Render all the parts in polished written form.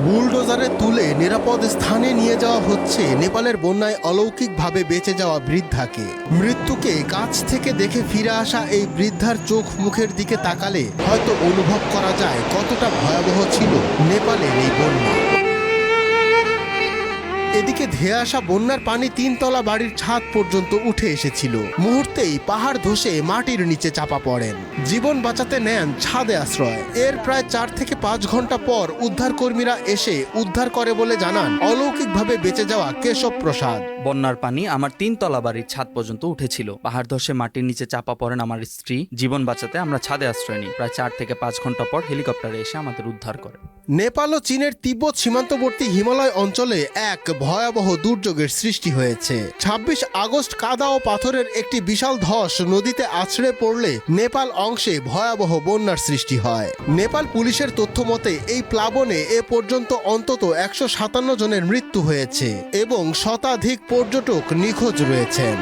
বুলডোজারে তুলে নিরাপদ স্থানে নিয়ে যাওয়া হচ্ছে নেপালের বন্যায় অলৌকিকভাবে বেঁচে যাওয়া বৃদ্ধাকে। মৃত্যুকে কাছ থেকে দেখে ফিরে আসা এই বৃদ্ধার চোখ মুখের দিকে তাকালে হয়তো অনুভব করা যায় কতটা ভয়াবহ ছিল নেপালের এই বন্যা। এদিকে ধেয়ে আসা বন্যার পানি 3 তলা বাড়ির ছাদ পর্যন্ত উঠে এসেছিল। মুহূর্তেই পাহাড় ধসে মাটির নিচে চাপা পড়েন। জীবন বাঁচাতে নেন ছাদে আশ্রয়। এর প্রায় 4 থেকে 5 ঘন্টা পর উদ্ধারকর্মীরা এসে উদ্ধার করে বলে জানান অলৌকিকভাবে বেঁচে যাওয়া কেশব প্রসাদ। বন্যার পানি আমার 3 তলা বাড়ির ছাদ পর্যন্ত উঠেছিল। পাহাড় ধসে মাটির নিচে চাপা পড়েন আমার স্ত্রী। জীবন বাঁচাতে আমরা ছাদে আশ্রয় নিই। প্রায় 4 থেকে 5 ঘন্টা পর হেলিকপ্টারে এসে আমাদের উদ্ধার করে। নেপাল ও চীনের তিব্বত সীমান্তবর্তী হিমালয় অঞ্চলে এক ভয়াবহ দুর্যোগের সৃষ্টি হয়েছে। 26 আগস্ট কাদা ও পাথরের একটি বিশাল ধস নদীতে আছড়ে পড়লে নেপাল অংশে ভয়াবহ বন্যার সৃষ্টি হয়। নেপাল পুলিশের তথ্য মতে এই প্লাবনে এ পর্যন্ত অন্তত 157 জনের মৃত্যু হয়েছে এবং শতাধিক পর্যটক নিখোঁজ রয়েছেন।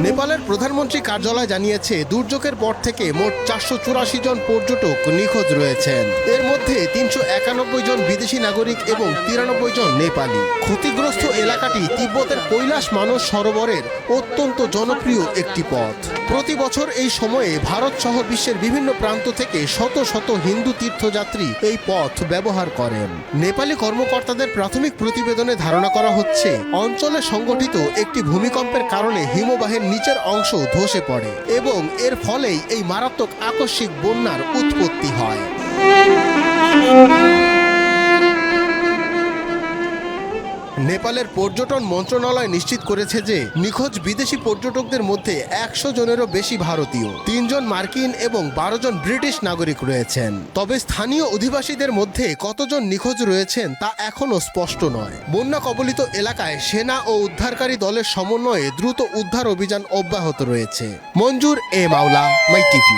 নেপালের প্রধানমন্ত্রী কার্যালয় জানিয়েছে দুর্যোগের পর থেকে মোট 484 জন পর্যটক নিখোঁজ রয়েছেন। এর মধ্যে 391 জন বিদেশি নাগরিক এবং 93 জন নেপালি। ক্ষতিগ্রস্ত এলাকাটি তিব্বতের কৈলাস মানস সরোবরের অত্যন্ত জনপ্রিয় একটি পথ। প্রতি বছর এই সময়ে ভারত সহ বিশ্বের বিভিন্ন প্রান্ত থেকে শত শত হিন্দু তীর্থযাত্রী এই পথ ব্যবহার করেন। নেপালি কর্মকর্তাদের প্রাথমিক প্রতিবেদনে ধারণা করা হচ্ছে অঞ্চলে সংঘটিত একটি ভূমিকম্পের কারণে হিমবাহের নিচের অংশ ধসে পড়ে এবং এর ফলেই এই মারাত্মক আকস্মিক বন্যার উৎপত্তি হয়। নেপালের পর্যটন মন্ত্রণালয় নিশ্চিত করেছে যে নিখোঁজ বিদেশি পর্যটকদের মধ্যে 100 জনেরও বেশি ভারতীয়, 3 জন মার্কিন এবং 12 জন ব্রিটিশ নাগরিক রয়েছেন। তবে স্থানীয় অধিবাসীদের মধ্যে কতজন নিখোঁজ রয়েছেন তা এখনও স্পষ্ট নয়। বন্যা কবলিত এলাকায় সেনা ও উদ্ধারকারী দলের সমন্বয়ে দ্রুত উদ্ধার অভিযান অব্যাহত রয়েছে। মঞ্জুর এ মাওলা, মাই টিভি।